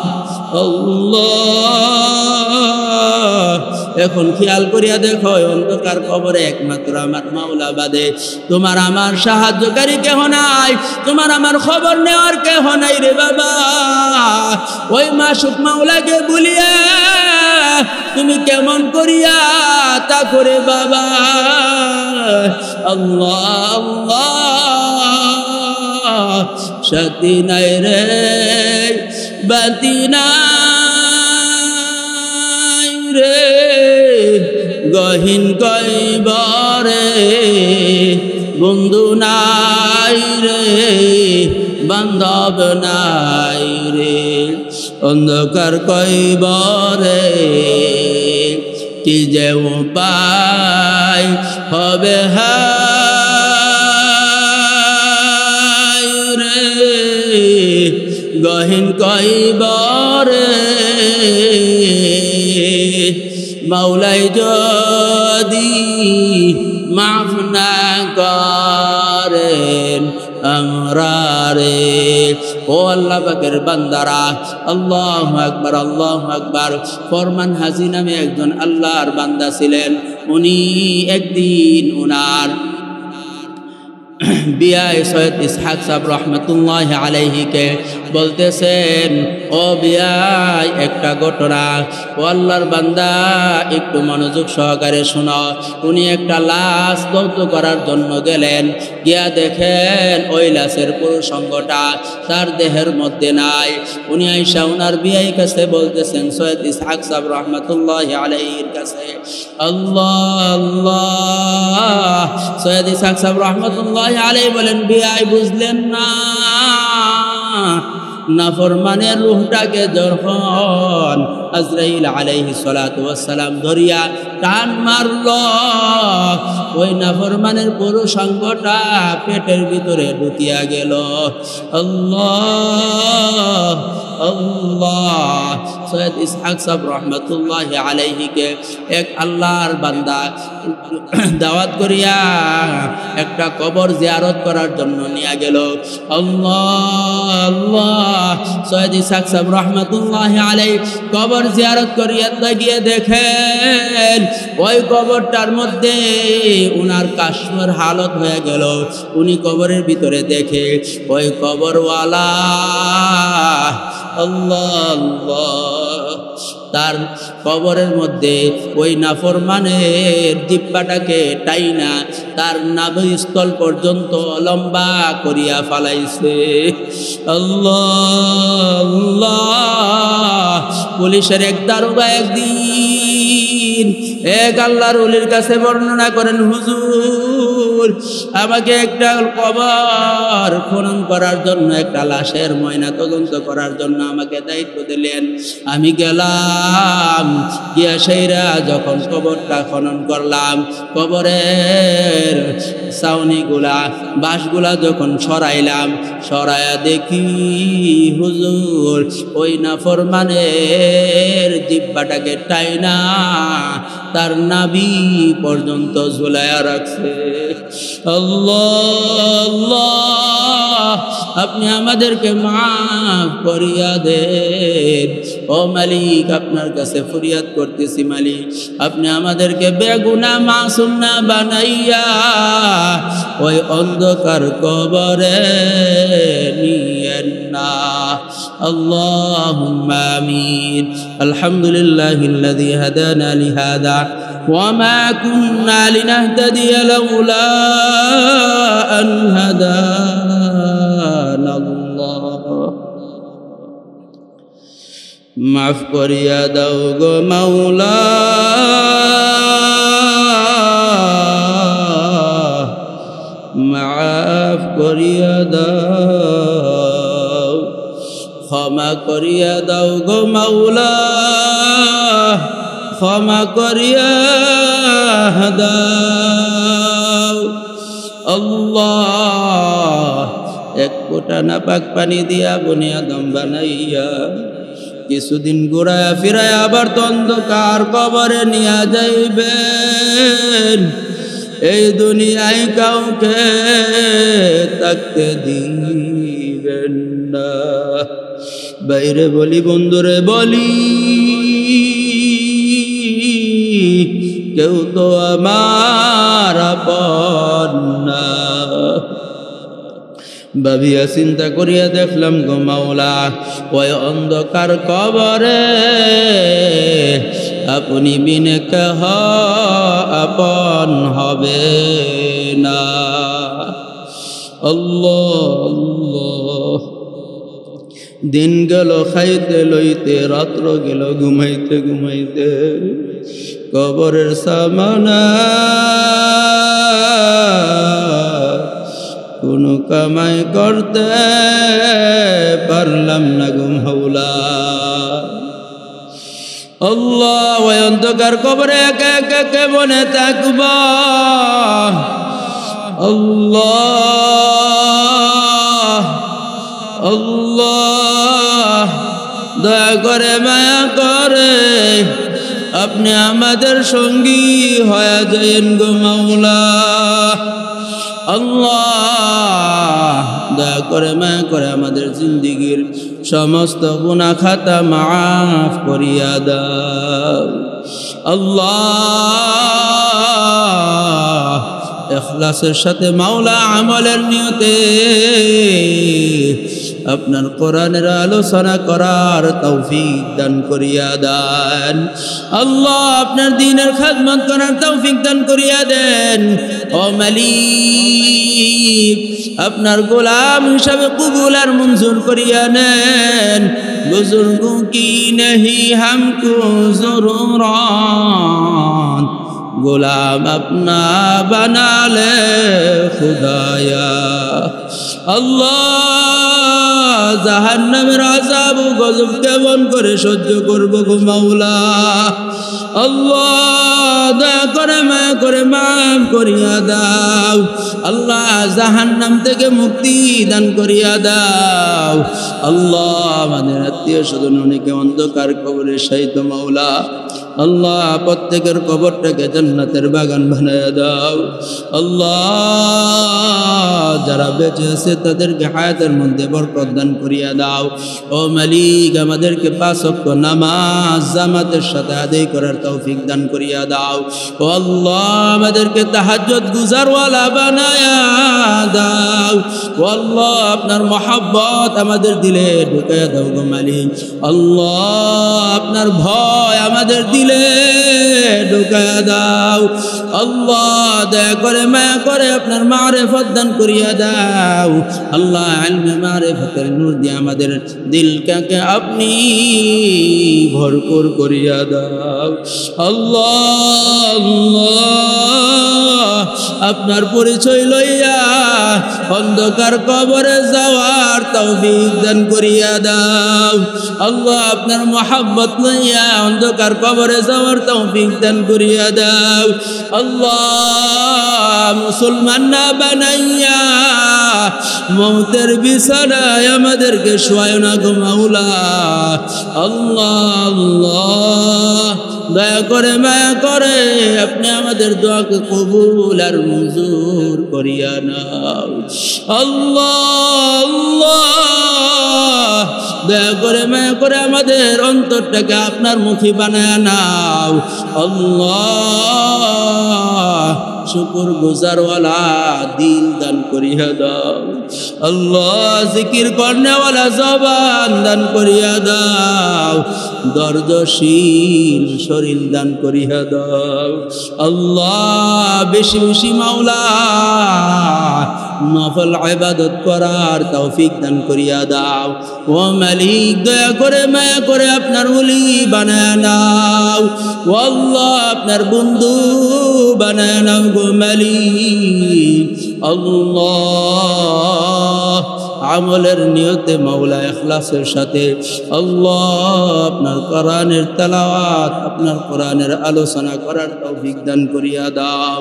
আল্লাহ, এখন খেয়াল করিয়া দেখো, অন্ধকার কবরে একমাত্র আমার মাওলা বাদে তোমার আমার সাহায্যকারী কেহ নাই, তোমার আমার খবর নেওয়ার কেহ নাই রে বাবা। ওই মাসুক মাওলাকে বলিয়া তুমি কেমন করিয়া তা করে বাবা। আল্লাহ, আল্লাহ, সাথী নাই রে, বাতি নাই রে, গহীন কয়বরে বন্ধু নাই রে, বান্ধব নাই রে। অন্ধকার কইবরে কি যে উপায় হবে হায় রে গহীন কইবরে মাওলাই যদি মাফ না করেন আমরা রে ও আল্লাহ পাকের বান্দারা আল্লাহু আকবার ফরমান হাজি নামে একজন আল্লাহর বান্দা ছিলেন। উনি একদিন উনার বিয়াই সৈয়দ ইসহাক সাহেব রহমতুল্লাহ আলাইহিকে বলতেছেন, ও বিয়াই একটা ঘটনা, ও আল্লাহর বান্দা একটু মনোযোগ সহকারে শোনো। উনি একটা লাশ দগ্ধ করার জন্য গেলেন, গিয়া দেখেন ওই লাশের পুরো সঙ্গটা তার দেহের মধ্যে নাই। উনি আইসা উনার বিয়াই কাছে বলতেছেন, সৈয়দ ইসহাক সাহেব রহমতুল্লাহ আলাইহির কাছে, আল্লাহ আল্লাহ। সৈয়দ ইসহাক সাহেব রহমতুল্লাহ আলাইহি বলেন, বিয়াই বুঝলেন না, নাফরমানের রূহটাকে যখন আজরাইল আলাইহিস সালাতু ওয়াস সালাম ধরিয়া টান মারল, ওই নাফরমানের পুরো সঙ্গটা পেটের ভিতরে ঢুকিয়া গেল। আল্লাহ আল্লাহ। সৈয়দ ইসহাক সাহেব রহমতুল্লাহ আলাইহিকে এক আল্লাহর বান্দা দাওয়াত করিয়া একটা কবর জিয়ারত করার জন্য নিয়ে গেল। আল্লাহ আল্লাহ। সৈয়দ ইসহাক সাহেব রহমতুল্লাহ আলাইহি কবর জিয়ারত করিয়া গিয়ে দেখেন ওই কবরটার মধ্যে উনার কাশ্মীর হালত হয়ে গেল। উনি কবরের ভিতরে দেখে ওই কবরওয়ালা আল্লাহ আল্লাহ তার কবরের মধ্যে ওই নাফরমানের জিহ্বাটাকে টাইনা তার নাভিস্থল পর্যন্ত লম্বা করিয়া ফালাইছে। আল্লাহ আল্লাহ। পুলিশের এক দারোগা একদিন এক আল্লাহর ওলির কাছে বর্ণনা করেন, হুজুর আমাকে একটা কবর খনন করার জন্য, একটা লাশের ময়না তদন্ত করার জন্য আমাকে দায়িত্ব দিলেন। আমি গেলাম, গিয়া সেইরা যখন কবরটা খনন করলাম, কবরের ছাউনিগুলা বাঁশগুলা যখন সরাইলাম, সরাইয়া দেখি হুজুর ওই নাফরমানের জিহ্বাটাকে টাইনা তার নাভি পর্যন্ত ঝুলাইয়া রাখছে। আল্লাহ আল্লাহ। আপনি আমাদেরকে মাফ করিয়া দেন ও মালিক, আপনার কাছে ফরিয়াদ করতেছি মালিক, আপনি আমাদেরকে বেগুনা মাসুম না বানাইয়া ওই অন্ধকার কবরে নিয়েন না। আল্লাহুম্মা আমিন। আলহামদুলিল্লাহিল্লাযী হাদানা লিহাযা ওয়া মা কুন্না লিনাহতাদিয়া লাউলা আন হাদানাল্লাহ। মাফ করিয়া দাও গো মাওলা, মাফ করিয়া দাও, ক্ষমা করিয়া দাও গো মাওলা, ক্ষমা করিয়া দাও। আল্লাহ এক ফোঁটা নাপাক পানি দিয়া বনি আদম বানাইয়া কিছুদিন ঘুরায়া ফিরায়া আবার অন্ধকার কবরে নিয়া যাইবেন। এই দুনিয়ায় কাউকে থাকতে দিবেন না। বাইরে বলি বন্ধুরে বলি, কেউ তো আমার আপন না। ভাবিয়া চিন্তা করিয়া দেখলাম গো মাওলা, ওই অন্ধকার কবরে আপনি বিনে কেহ আপন হবে না। আল্লাহ আল্লাহ। দিন গেল খাইতে লইতে, রাত্র গেল ঘুমাইতে ঘুমাইতে, কবরের সামনা কোনো কামাই করতে পারলাম না গো মাওলা। আল্লাহ ওই অন্ধকার কবরে একা একা কেমনে থাকব আল্লাহ আল্লাহ দয়া করে মায়া করে আপনি আমাদের সঙ্গী হয়ে যায়েন গো মাওলা আল্লাহ দয়া করে মায়া করে আমাদের জিন্দেগীর সমস্ত গুনাহ খাতা মাফ করিয়া দাও আল্লাহ ইখলাসের সাথে মাওলা আমলের নিয়তে আপনার কোরআনের আলোচনা করার তৌফিক দান করিয়া দেন আল্লাহ আপনার দ্বীনের খিদমত করার তৌফিক দান করিয়া দেন ও মালিক আপনার গোলাম হিসাবে কবুল আর মঞ্জুর করিয়া নেন বুজুর্গों की नहीं हमको ज़रूरत गुलाम अपना बना ले खुदाया अल्लाह जहन्नमेर आजाब ও গজব কেমন করে সহ্য করব গো মাওলা আল্লাহ দয়া করে মায়া করে মাফ করিয়া দাও আল্লাহ জাহান্নাম থেকে মুক্তি দান করিয়া দাও আল্লাহ আমাদের আত্মীয় স্বজন অনেকে অন্ধকার কবরে শায়িত মাওলা আল্লাহ প্রত্যেকের কবরটাকে জান্নাতের বাগান বানায়া দাও আল্লাহ যারা বেঁচে আছে তাদেরকে হায়াতের মধ্যে বরকত দান করিয়া দাও ও মালিক আমাদেরকে 5 ওয়াক্ত নামাজ জামাতের সাথে আদায় করার তৌফিক দান করিয়া দাও ও আল্লাহ আমাদেরকে তাহাজ্জুদ গুজারওয়ালা বানায়া দাও ও আল্লাহ আপনার মহব্বত আমাদের দিলে ঢুকায়া দাও গো মালিক আল্লাহ আপনার ভয় আমাদের দিলে ঢুকায়া দাও আল্লাহ দয়া করে মায়া করে আপনার মারিফত দান করিয়া দাও আল্লাহ ইলমে মারিফতের নূর দিয়ে আমাদের দিলকে আপনি ভরপুর করিয়া দাও আল্লাহ আল্লাহ আপনার পরিচয় লইয়া অন্ধকার কবরে যাওয়ার তৌফিক দান করিয়া দাও আল্লাহ আপনার মহব্বত লইয়া অন্ধকার কবরে যাওয়ার তৌফিক দান করিয়া দাও আল্লাহ মুসলমান না বানাইয়া মওতের বিছানায় আমাদেরকে শোয়ায় না গো মাওলা আল্লাহ আল্লাহ দয়া করে মায়া করে আপনি আমাদের দোয়াকে কবুল আর মঞ্জুর করিয়া নাও আল্লাহ আল্লাহ দয়া করে মায়া করে আমাদের অন্তরটাকে আপনার মুখী বানায়া নাও আল্লাহ শুকর গুজারওয়ালা দিল দান করিয়া দাও আল্লাহ জিকির করনেওয়ালা জবান দান করিয়া দাও দর্দশীল শরীর দান করিয়া দাও আল্লাহ বেশি বেশি মাওলা নফল ইবাদত করার তৌফিক দান করিয়া দাও ও মালিক দয়া করে মায়া করে আপনার ওলি বানায়া নাও ও আল্লাহ আপনার বন্ধু বানায়া নাও গো মালিক আল্লাহ আমলের নিয়তে মাওলা ইখলাসের সাথে আল্লাহ আপনার কোরআনের তেলাওয়াত আপনার কোরআনের আলোচনা করার তৌফিক দান করিয়া দাও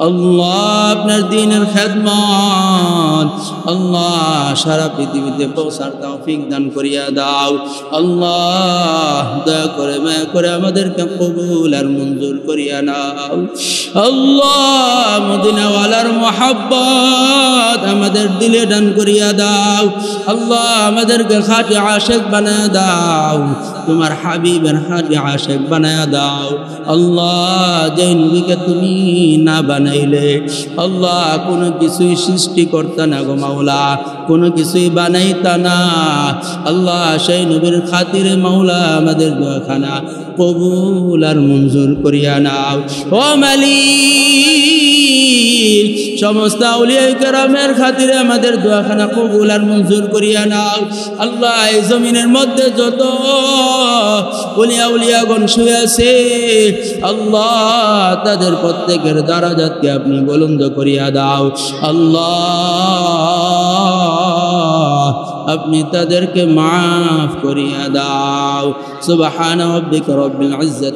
আল্লাহ আপনার দ্বীনের খিদমত আল্লাহ সারা পৃথিবীতে পৌঁছার তৌফিক দান করিয়া দাও আল্লাহ দয়া করে মায়া করে আমাদেরকে কবুল আর মঞ্জুর করিয়া নাও আল্লাহ মদিনাওয়ালার মহব্বত আমাদের দিলে দান করিয়া দাও আল্লাহ আমাদেরকে খাঁটি আশিক বানায়া দাও তোমার হাবিবের খাঁটি আশিক বানায়া দাও আল্লাহ যে নবীকে তুমি না বানাইলে আল্লাহ কোনো কিছুই সৃষ্টি করতে না গো মাওলা কোনো কিছুই বানাইতা না আল্লাহ সেই নবীর খাতিরে মাওলা আমাদের দোয়াখানা কবুল আর মঞ্জুর করিয়া নাও ও মালিক সমস্ত আউলিয়া কেরামের খাতিরে আমাদের দোয়াখানা কবুল আর মঞ্জুর করিয়া নাও আল্লাহ এই জমিনের মধ্যে যত ওলিয়া উলিয়াগণ শুয়ে আছে আল্লাহ তাদের প্রত্যেকের দারাজাতকে আপনি বুলন্দ করিয়া দাও আল্লাহ আপনি তাদেরকে মাফ করিয়া দাও। সুবহান রাব্বিকা রব্বিল ইজ্জাতি